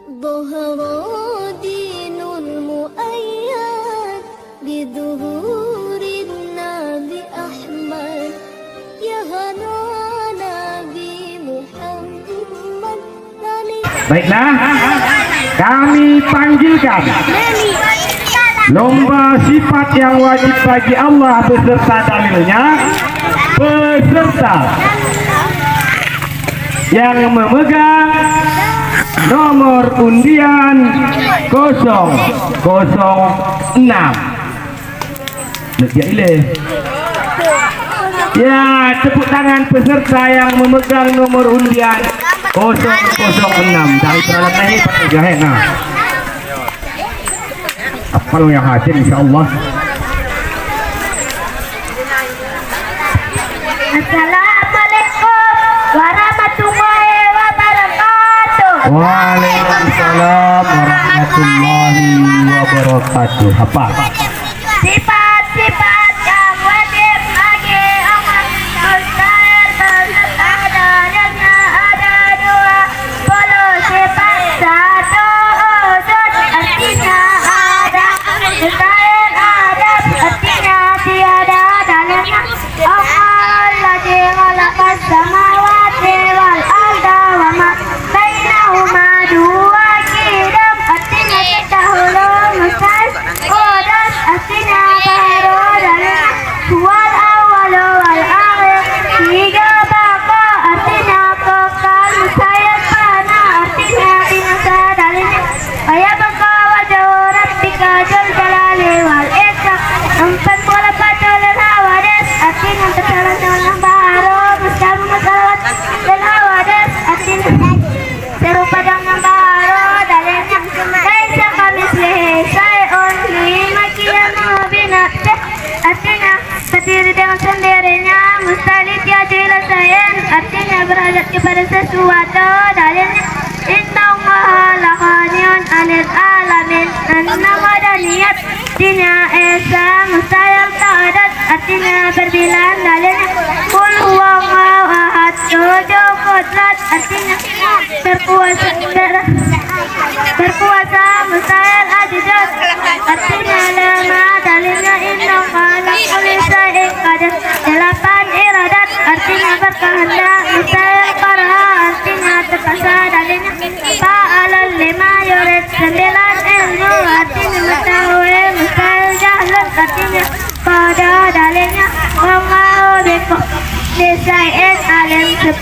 ظهر دين المؤيد بظهور النبي أحمد يا هنا نبي محمد. Baiklah, kami panggilkan lomba sifat yang wajib bagi Allah beserta dalilnya. Peserta yang memegang nomor undian 006. Ya, tepuk tangan peserta yang memegang nomor undian 006. Dari peralatan ini pakai jahe. Nah, kalau yang hadir insyaallah. Assalamualaikum warahmatullahi wabarakatuh. Waalaikumsalam warahmatullahi wabarakatuh. Apa? Sifat-sifat yang wajib bagi umat mustahil beserta dalilnya ada 20 sifat. 1 udud artinya ada, mustahil ada artinya tiada dalilnya. Alladzi khalaqas samawati wal arda wa ma bainahuma dua kidam artinya terdahulu mustahil. Udud artinya baru dalilnya wal awal wal akhir. 3 baqa artinya kekal mustahil. Fana artinya binasa dalilnya wa baqa wajhu rabbika dzul jalali wal ikram. 4 fatul hawadis artinya tersalah baru mustahil. Masalah dan hawadis artinya serupa dengan baru dalilnya laisa kamitslihi syai'un limakiyanu binafsih artinya berdiri dengan sendirinya. Mustahil tiada ila syai'in artinya berhadap kepada sesuatu dalilnya innallaha laghaniyun 'anil alamin. Nama dan niat artinya esa mustahil. Ta'adad artinya berbilang dalilnya qul huwallahu ahad. Tujuh qudrat artinya berkuasa mustahil. Ajdad artinya lama dalilnya innallaha ala kulli syai'in qadir. 8 iradat artinya berkehendak mustahil. Qaraha artinya terpaksa dalilnya fa'alal lima yurid. 9 ilmu artinya mengetahui mustahil. Jahlun artinya pada dalilnya wallahu bikulli syai'in alim. 10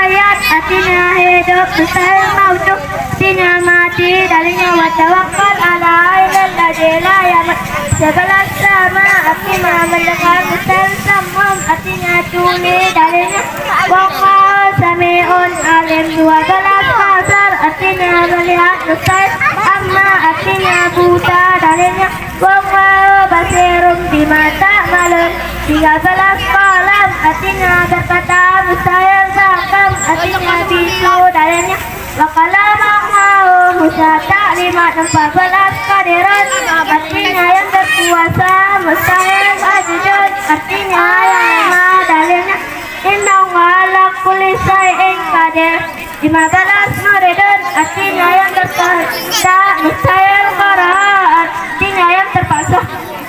ayat artinya hidup mustahil. Mautu artinya mati dalilnya wa tawakkal ala ilal ladzi la yamut. 11 sama artinya mendengar mustahil. Samum artinya tuli dalilnya wallahu sami'un alim. 12 basar artinya melihat mustahil. Amma artinya buta dalilnya wallahu basirun bima ta'malun. 13 qalam artinya berkata mustahil. Sakam artinya bisu dalilnya wa qalamahu Musa taklimat. 14 qadiran artinya yang berkuasa mustahil. Ajdud artinya yang lama dalilnya innallaha ala kulli syai'in qadir. 15 muridun artinya yang berkehendak mustahil. Qaraha artinya yang terpaksa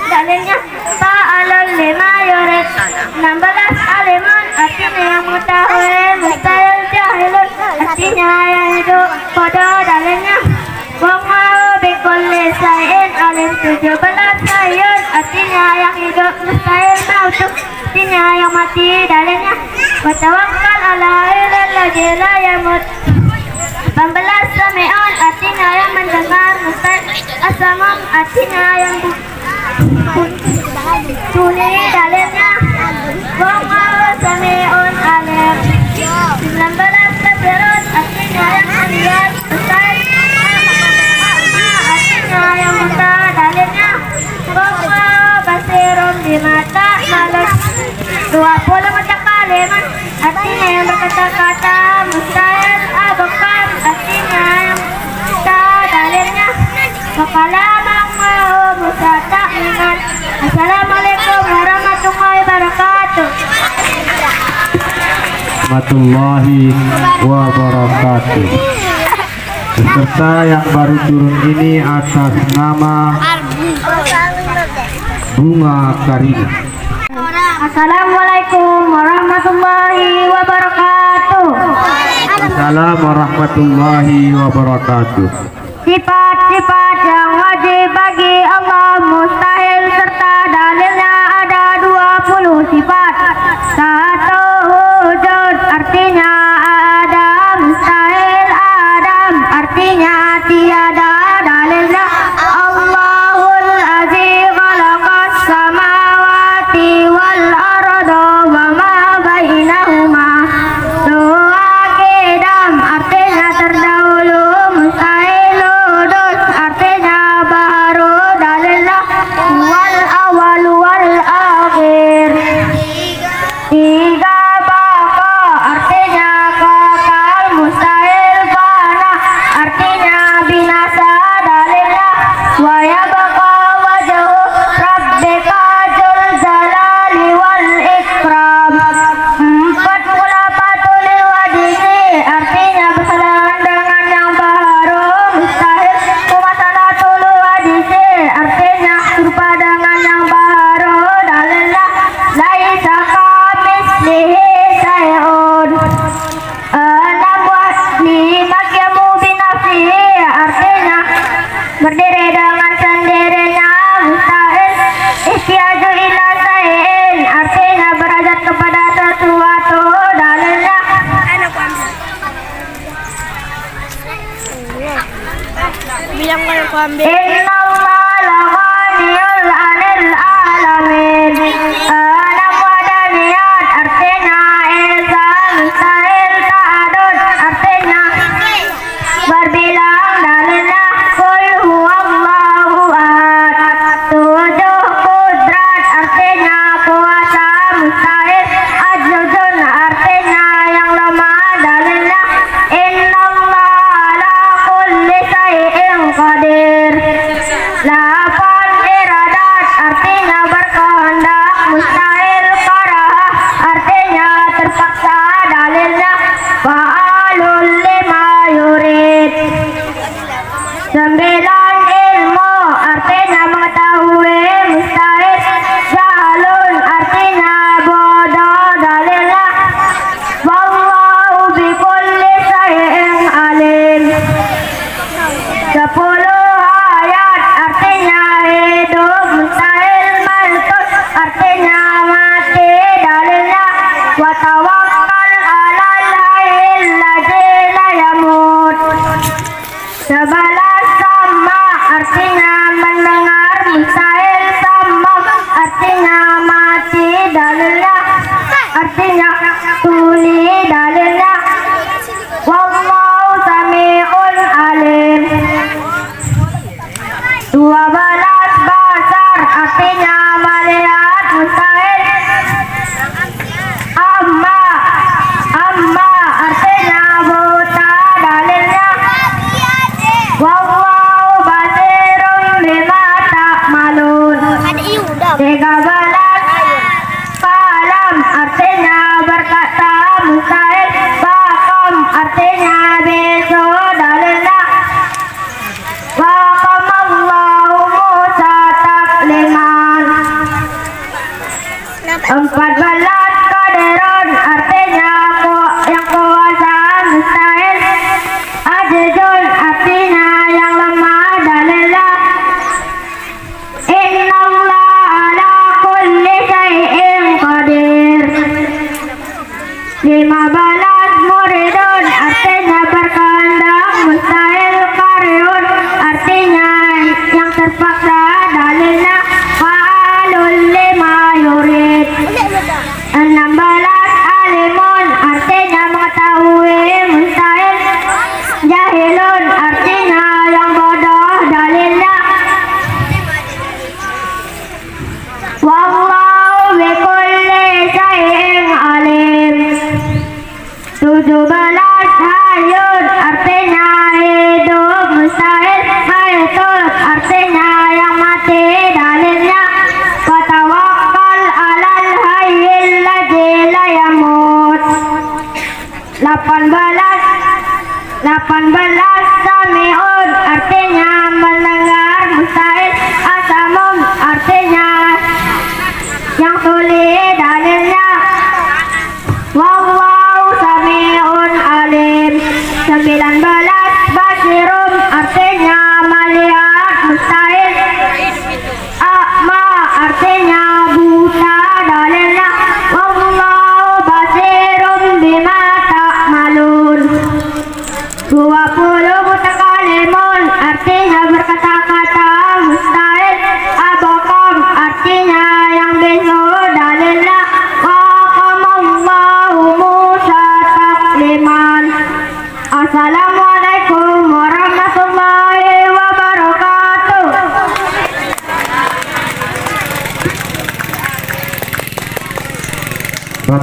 dalilnya fa'alul lima yurid. 16 alimun artinya yang mengetahui mustahil. Jahilun artinya yang hidup pada dalilnya wallahu bikulli syai'in alim. 17 hayyun artinya yang hidup mustahil. Mautu artinya yang mati dalilnya wa tawakkal ala ilal ladzi la yamut. 18 sami'un artinya yang mendengar mustahil. Asamam artinya yang tuli dalilnya wallahu sami'un alim. 19 basirun artinya yang melihat mustahil. Artinya yang buta dalilnya wallahu basirun bima ta'malun. 20 mutakaliman artinya yang berkata-kata mustahil. Abukam artinya yang buta dalilnya wa kalamahu Musa taklimat. Assalamualaikum warahmatullahi wabarakatuh. Warahmatullahi wabarakatuh. Peserta yang baru turun ini atas nama Bunga Karina. Assalamualaikum warahmatullahi wabarakatuh. Assalamualaikum warahmatullahi wabarakatuh. Sifat-sifat yang wajib bagi Allah mustahil serta dalilnya ada 20 sifat. 1. Wujud artinya ada, mustahil Adam artinya tiada, dalilnya Allahul Aziz khalaqas samawati wal arda wa ma bainahuma. 2. Qidam artinya terdahulu, mustahil Hudus artinya baru, dalilnya wal awal wal akhir. 3. Baqa artinya kekal, mustahil fana artinya binasa, dalilnya wa yabqa wajhu rabbika dzul jalali wal ikram. 4. Khulafatul wadisi artinya bersamaan dengan yang baru, mustahil mumasalatul wadisi artinya serupa dengan yang baru, dalilnya laisa kamitslihi syai'un. 6. Wasli magyamu binafsihi artinya berdiri dengan sendirinya, mustahil ihtiyaju ila syai'in artinya berhajat kepada sesuatu, dalilnya Inna Allah la ghaniyul 'anil 'alamin. 6. Wadaniyat artinya esa, mustahil ta'adud artinya berbilang, dalilnya qul huwallahu ahad. 7. Qudrat artinya kuasa, mustahil ajuzun artinya yang lemah, dalilnya innallaha ala kulli syai'in qadir. 8. Iradat artinya berkehendak, mustahil karah artinya terpaksa, dalilnya fa'alul lima yurid. 9. Ilmu artinya mengetahui, mustahil jahlun artinya bodoh, dalilnya wallahu bikulli syai'in alim. 10. Hayat artinya hidup, mustahil malkut artinya mati, dalilnya wa tawakkal 'alal hayyil ladzi la yamut. 11. Sama artinya mendengar, mustahil sama artinya mati, dalilnya artinya tuli, dalilnya wallahu sami'un alim. 12. Basar artinya melihat, mustahil amma artinya buta, dalilnya wallahu basirun bima ta'malun. 13. Kalam artinya berkata, mustahil bakam artinya besok, dalilnya waqamallahu Musa takliman. 14. Qadirun artinya yang kuasa, mustahil ajizun artinya yang lemah, dalilnya innallaha ala kulli syai'in qadir. 15. Muridun artinya berkehendak, mustahil karyun artinya yang terpaksa, dalilnya fa'alul lima yurid. 16. Alimun artinya mengetahui, mustahil jahilun artinya yang bodoh, dalilnya wallahu bikulli syai'in alim. 17. Hayun artinya hidup, mustahil maitun artinya yang mati, dalilnya wa tawakkal 'alal hayyil ladzi la yamut. 18.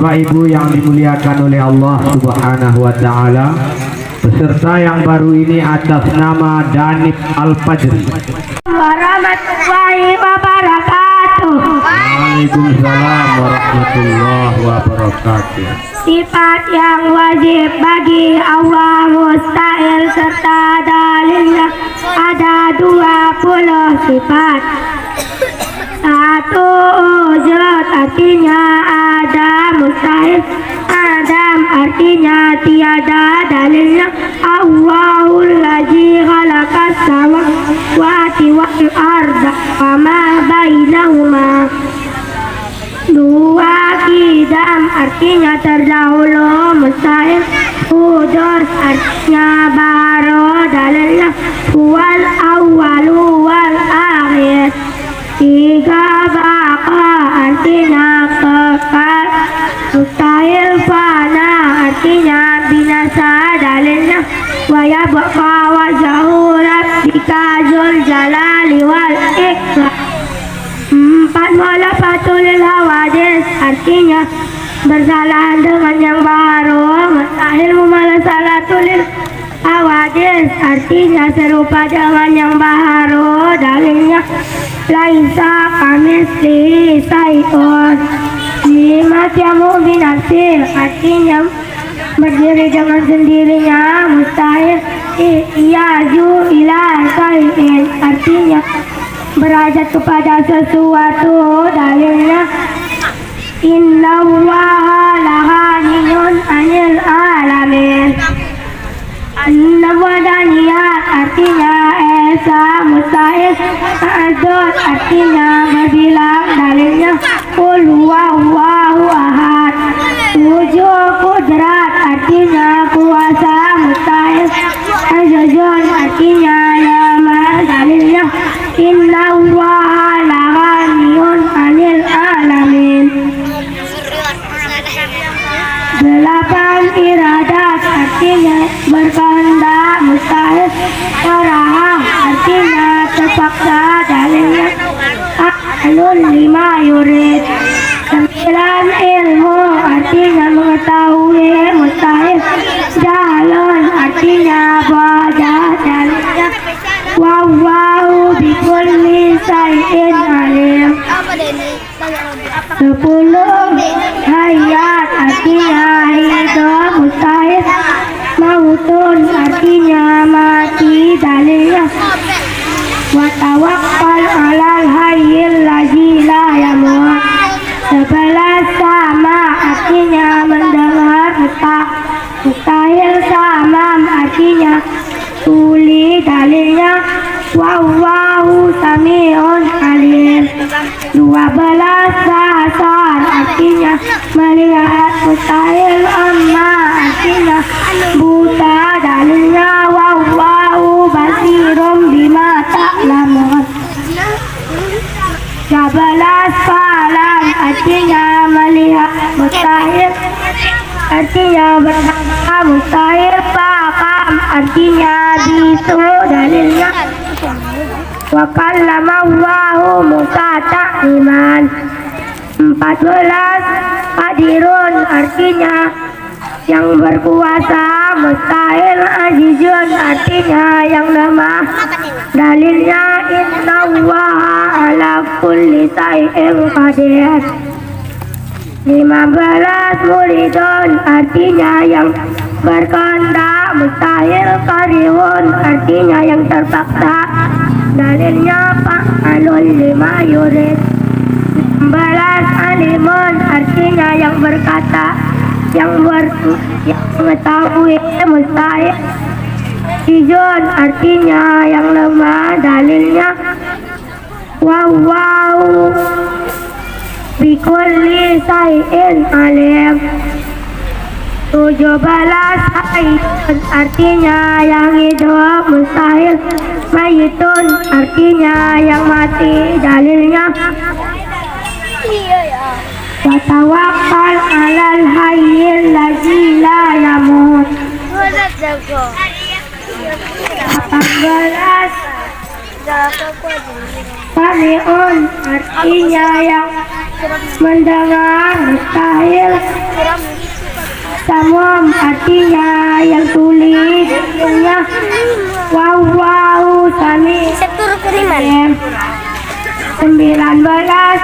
Bapak Ibu yang dimuliakan oleh Allah Subhanahu wa taala, peserta yang baru ini atas nama Danip Al-Fajri. Warahmatullahi wabarakatuh. Waalaikumsalam warahmatullahi wabarakatuh. Sifat yang wajib bagi Allah mustahil serta dalilnya ada 20 sifat. 1. Wujud artinya ada, mustahil adam artinya tiada, dalilnya Allahul ladzi khalaqas samawati wal arda wa ma bainahuma. 2. Qidam artinya terdahulu, mustahil wujud artinya baru, dalilnya wal awwalu wal akhir. 3. Baqa artinya kekal, mustahil fana artinya binasa, dalilnya wa yabqa wajhu rabbika dzul jalali wal ikram. 4. Mukhalafatul hawadis artinya bersalah dengan yang baru, mustahil mumalasalatul hawadis artinya serupa dengan yang baru, dalilnya laisa kamitslihi syai'un. 5. Yamu binafsil artinya berdiri dengan sendirinya, mustahil iyaju ila syai'in artinya berajat kepada sesuatu, dalilnya innallaha lahaniyun anil alamin. 6. Wadaniyat artinya esa, mustahil ta'adud artinya berbilang, dalilnya qul huwallahu ahad. 7. Qudrat artinya kuasa, mustahil azizun artinya lemah, dalilnya innallaha lahaniyun anil alamin. 8. Iradat artinya berkehendak, mustahil karahah artinya terpaksa, dalilnya alun lima yurid. 9. Ilmu artinya mengetahui, mustahil jahlun artinya bodoh, dalilnya wallahu bikulli syai'in alim. 10. Hayat artinya hidup, mustahil mautun artinya mati, dalilnya wa tawakkal 'alal hayyil ladzi la yamut. 11. Sama artinya mendengar, mustahil samam artinya tuli, dalilnya wallahu sami'un alim. 12. Basar artinya melihat, mustahil amma artinya buta, dalilnya wallahu basirum bima ta'lamun. 13. Falam artinya melihat, mustahil artinya bernama, mustahil faqam artinya bisu, dalilnya wa kallama Allahu Musa takliman. 14. Qadirun artinya yang berkuasa, mustahil azizun artinya yang lemah, dalilnya innallaha ala kulli syai'in qadir. 15. Muridun artinya yang berkehendak, mustahil karihun artinya yang terpaksa, dalilnya fa'alul lima yurid. 16. Alimun artinya yang berkata, yang mengetahui, mustahil izun artinya yang lemah, dalilnya wallahu bikulli syai'in alim. 17. Hayyun artinya yang hidup, mustahil mayitun artinya yang mati, dalilnya wa tawakkal 'alal hayyil ladzi la yamut. 18. Sami'un artinya yang mendengar mustahil. Samom artinya yang sulit. Wow sami. Sektor kiriman. 19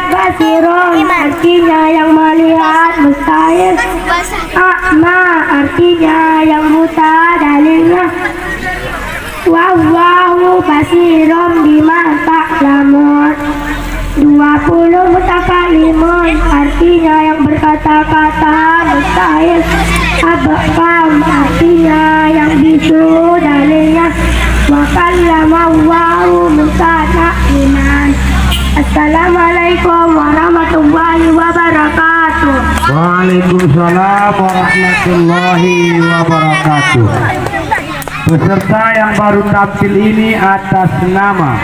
basirun artinya yang melihat mustahil. A'ma artinya yang buta, dalilnya wallahu basirun bima ta'lamun. 20 mutakalimun artinya yang berkata-kata mustahil. Abqam artinya yang bisu, dalilnya wa kallama Allahu Musa takliman. Assalamualaikum warahmatullahi wabarakatuh. Waalaikumsalam warahmatullahi wabarakatuh. Peserta yang baru tampil ini atas nama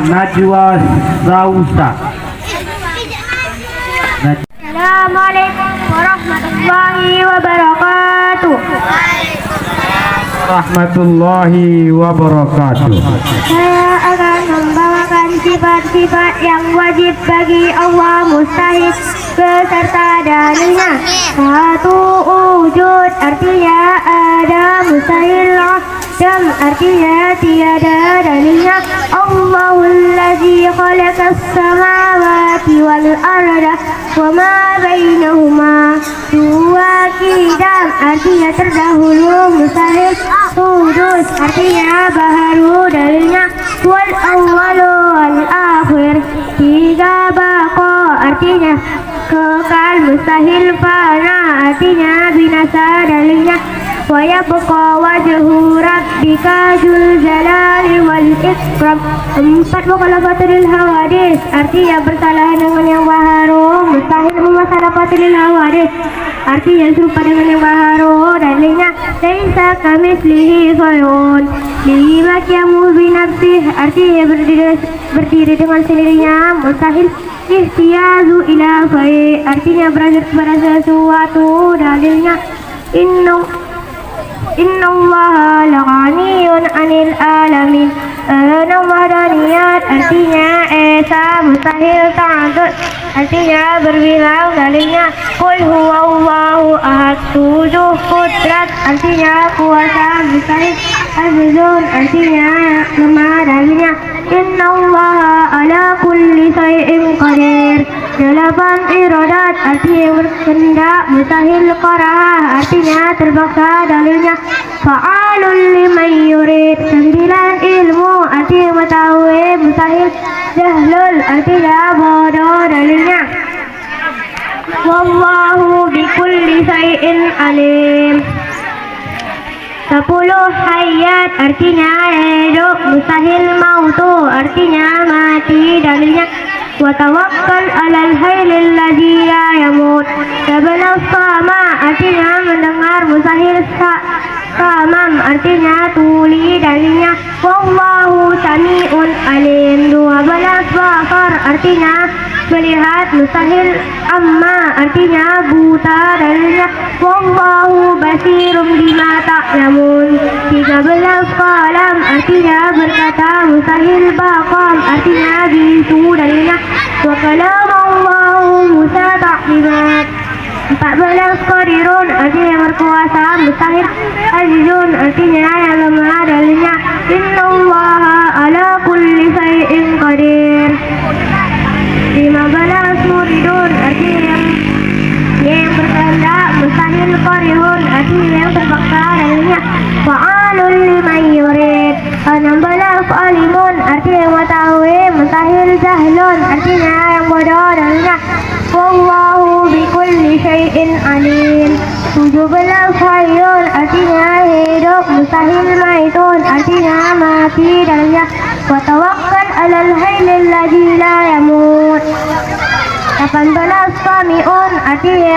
Najwa Sausa. Assalamualaikum warahmatullahi wabarakatuh. Warahmatullahi wabarakatuh. Saya akan membawakan sifat-sifat yang wajib bagi Allah mustahil beserta dalilnya. 1. Wujud artinya ada, mustahil adam artinya tiada, dalilnya Allahul ladzi khalaqas samawati wal arda wa ma bainahuma. 2. Qidam artinya terdahulu, mustahil. Hudus artinya baharu, dalilnya wal awwalu wal akhir. 3. Baqa artinya kekal, mustahil. Fana artinya binasa, dalilnya wa yabqa wajhu rabbika dzul jalali wal ikram. 4. Mukhalafatul hawadis artinya bersalah dengan yang baharu, mustahil. Mumassalafatul hawadis artinya serupa dengan yang baharu, dalilnya laisa kamitslihi syai'un. 5. Qiyamu bi nafsih artinya berdiri dengan sendirinya, mustahil. Ihtiyazu ila fai artinya berasal kepada sesuatu, dalilnya Innallaha laghaniyun 'anil alamin. 6. Wahdaniyat artinya esa, mustahil. Ta'addud artinya berbilang, dalilnya qul huwallahu ahad. 7. Qudrat artinya kuasa, mustahil. Azizun artinya lemah, dalilnya innallaha ala kulli syai'in qadir. 8. Iradat artinya berkehendak, mustahil. Qarah artinya terpaksa, dalilnya fa'alul liman yurid. 9. Ilmu artinya mengetahui, mustahil. Jahlul artinya bodoh, dalilnya wallahu bikulli syai'in alim. 10. Hayat artinya hidup, mustahil. Mautu artinya mati, dalilnya wa tawakkal 'alal hayyil ladzi la yamut. 11. Sama artinya mendengar, mustahil. Samam artinya tuli, dalilnya wallahu sami'un alim. 12. Basar artinya melihat, mustahil. Amma artinya buta, dalilnya wallahu basirum bima ta'lamun. 13. Qalam artinya berkata, mustahil. Baqam artinya bisu, dalilnya wa kalamallahu Musa taklimat. 14. Qadirun artinya berkuasa, mustahil. Azizun artinya yang lemah, dalilnya innallaha ala kulli syai'in qadir. 15. Muridun artinya yang berkehendak, mustahil. Qarihun artinya yang terpaksa, dalilnya fa'alul liman yurid. 16. Alimun artinya yang mengetahui, mustahil. Jahlun artinya yang bodoh, dalilnya wallahu bikulli syai'in alim. 17. Hayyun artinya hidup, mustahil. Maitun artinya mati, dalilnya wa tawakkal 'alal hayyil ladzi la yamut. 18. Sami'un artinya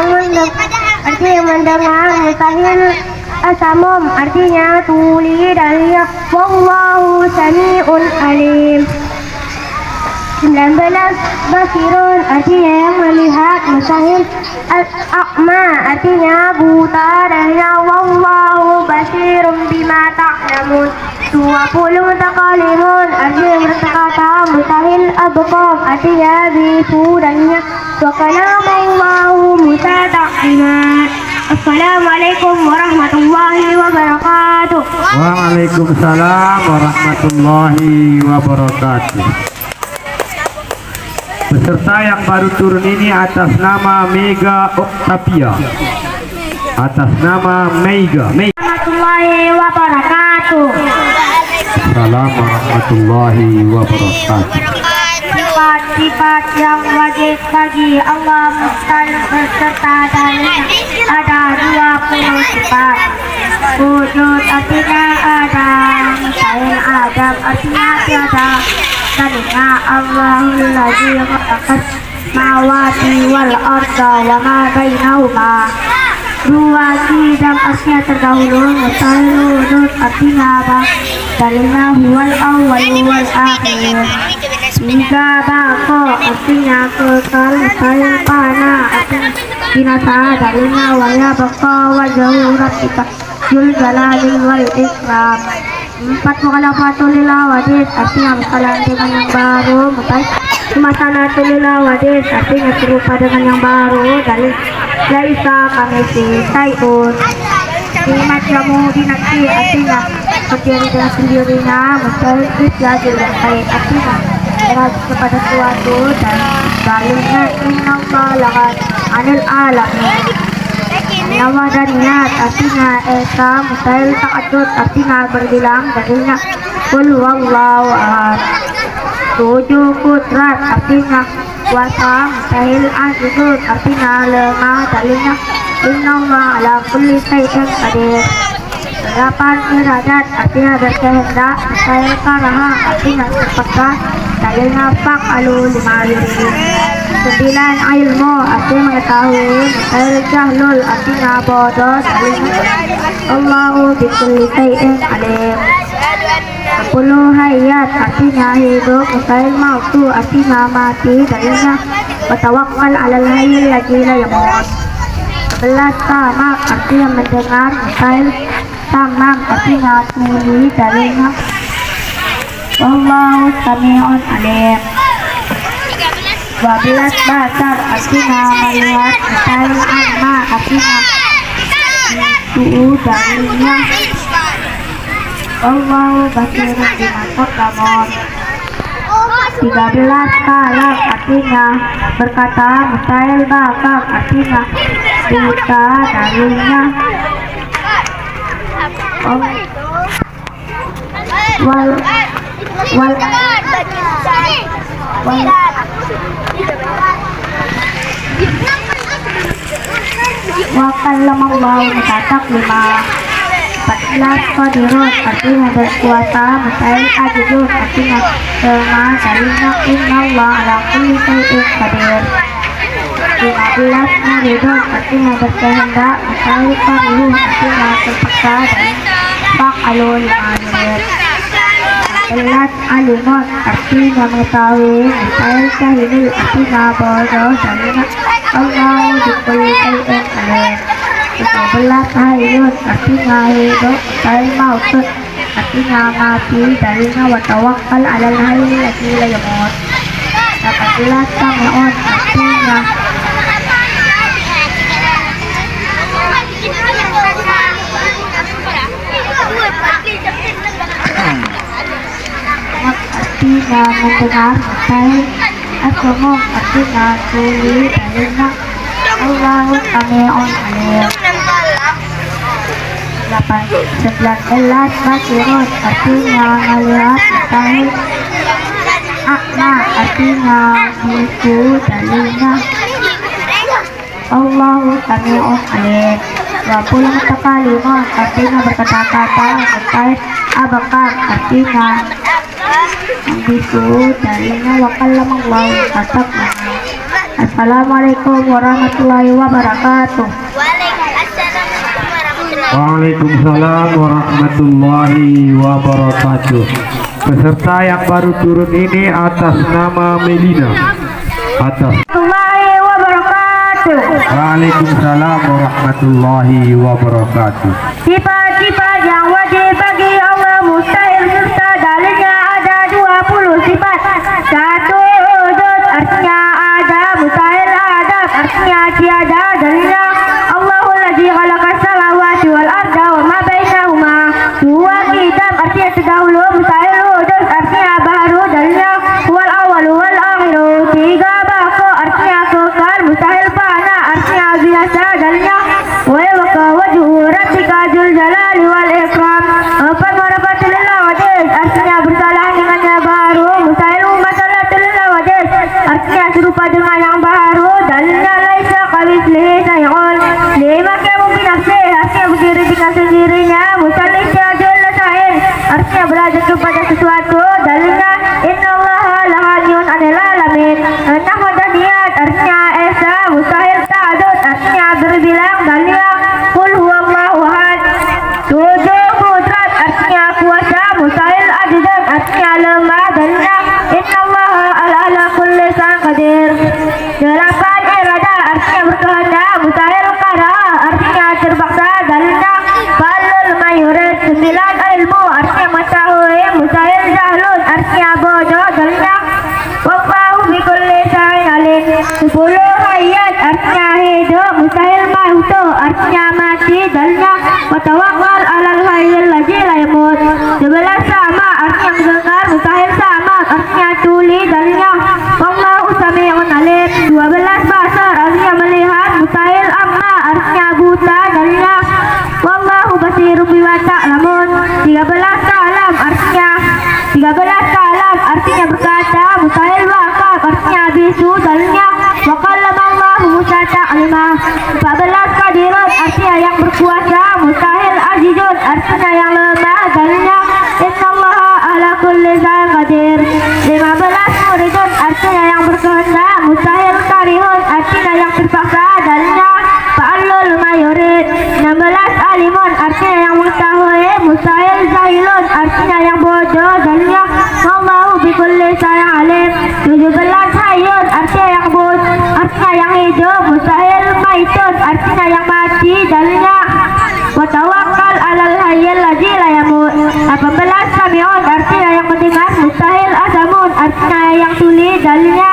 yang mendengar, mustahil. Asamum artinya tuli, dalilnya wallahu sami'un alim. 19. Basirun artinya yang melihat, mustahil. Al-a'ma artinya buta, dalilnya wallahu basirum bima ta'lamun. 20 mutakallimun, artinya berkata, mustahil abqam, artinya bisuranya, wa kalamallahu mutataqiman. Assalamualaikum warahmatullahi wabarakatuh. Waalaikumsalam warahmatullahi wabarakatuh. Peserta yang baru turun ini atas nama Mega Octavia. Atas nama Mega. Warahmatullahi wabarakatuh. Assalamualaikum warahmatullahi wabarakatuh. Sifat-sifat yang wajib bagi Allah mustahil beserta dalilnya ada 20 sifat. Wujud artinya ada, mustahil adam artinya tiada. Dalilnya Allahul ladzi khalaqas samawati wal arda wa ma bainahuma. Dua sidang artinya terdahulu, mustahil wujud artinya apa? Dalilnya huwal awwal wal akhir. Tiga bako artinya kekal, mustahil fana artinya binasa. Dalilnya waya bako wajhu rabbika dzul jalali wal ikram. 4 mukhalafatul lil hawadits artinya bersalah dengan yang baru, mustahil sumasanatul lil hawadits artinya serupa dengan yang baru. Dalil laisa kamitslihi syai'un. Kalimat jamu binafsi artinya berdiri dengan sendirinya, mustahil isyatul baik artinya berada kepada suatu. Dan dalilnya innallaha anil alamin. Nawa dan niat artinya esa, mustahil ta'addud artinya berbilang. Dalilnya qul huwallahu ahad. 7 kudrat artinya kuasa, mustahil ajizun artinya lemah. Dalilnya innallaha ala kulli syai'in qadir. 8 iradat artinya berkehendak, mustahil karaha artinya terpaksa. Dalilnya fa'alu lima yurid. 9 ilmu artinya mengetahui, mustahil jahlul artinya bodoh. Dalilnya Allahu bikulli syai'in alim. 10 hayat artinya hidup, mustahil mautu artinya mati. Dalilnya watawakkal alal hayyil ladzi la yamut. 11 tamak artinya mendengar, mustahil tamam artinya tuli. Dalilnya wallahu sami'un alim. 12 basar artinya melihat, mustahil amma artinya itu. Dalilnya Allahu basirun bima taqamun. 13 kalam artinya berkata, mustahil bakar artinya bisa. Dalilnya wa kallamallahu mutataklima. 14 qadirun artinya berkuasa, mustahil ajizun artinya lemah. Dalilnya innallaha ala kulli syai'in qadir. 15 muridun artinya berkehendak, mustahil qarihun artinya terpaksa. Dan fa'alu lima yurid. 16 alimun artinya mengetahui, mustahil jahilul artinya bodoh. Dalilnya Allahu bikulli syai'in alim. 17 hayyun artinya hidup, mustahil mautun artinya mati. Dalilnya watawakkal alal hayyil ladzi la yamut. 18 sami'un artinya artinya mendengar, mustahil asmum artinya tuli. Dalilnya Allahu sami'un alim. 19 basirun artinya melihat, mustahil akma artinya buku. Dalilnya Allahu sami'un alim. 20 mutakalimun artinya berkata-kata, mustahil abakar artinya bisu. Dalilnya wa kallamallahu taklima. Assalamualaikum warahmatullahi wabarakatuh. Waalaikumsalam warahmatullahi wabarakatuh. Peserta yang baru turun ini atas nama Melina. Atas Warahmatullahi wabarakatuh. Waalaikumsalam warahmatullahi wabarakatuh. Sifat-sifat yang wajib bagi Allah mustahil Sembilan, ilmu, artinya mengetahui. Mustahil jahlun, artinya bodoh. Dalilnya wallahu bikulli syai'in alim. 10, hayat, artinya hidup. Mustahil mautu, artinya mati. Dalilnya wa tawakkal 'alal hayyil ladzi la yamut. 11, sama, artinya mendengar. Mustahil sama, artinya tuli. Dalilnya wallahu sami'un alim. 12, basar, artinya melihat. Mustahil amma, artinya buta. Dalilnya wallahu basirun bima ta'lamun. 13, kalam, artinya 13, kalam, artinya berkata. Mustahil wakaf, artinya bisu. Dalilnya wa kallama Allahu Musa taklima. 14, qadirun, artinya yang berkuasa. Mustahil azizun, artinya yang lemah. Dalilnya innallaha ala kulli syai'in qadir. 15, muridun, artinya yang berkehendak. Mustahil karihun, artinya yang terpaksa. Dalilnya fa'alul mayurid. 16, alimun, artinya yang mengetahui. Mustahil jahilun, artinya yang bodoh. Dalilnya wallahu bikulli syai'in alim. 17, hayyun, artinya yang artinya yang hidup. Mustahil maitun, artinya yang mati. Dalilnya wa tawakkal 'alal hayyil ladzi la yamut. 18, sami'un, artinya yang mendengar. Mustahil asamun, artinya yang tuli. Dalilnya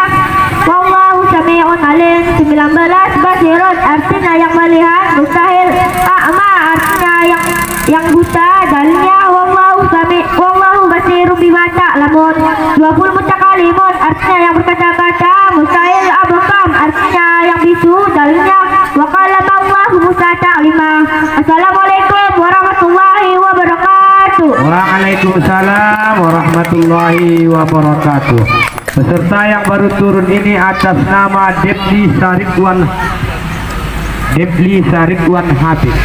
wallahu sami'un alim. 19, basirun, artinya yang melihat. Mustahil a'ma, artinya yang buta. Dalilnya wallahu basirun bima ta'lamun. 20, mutakalimun, artinya yang berkata-kata. Mustahil abkam, artinya yang bisu. Dalilnya wa kallama Allahu Musa taklima. Assalamualaikum warahmatullahi wabarakatuh. Waalaikumsalam warahmatullahi wabarakatuh. Peserta yang baru turun ini atas nama Depli Sarikwan Habib.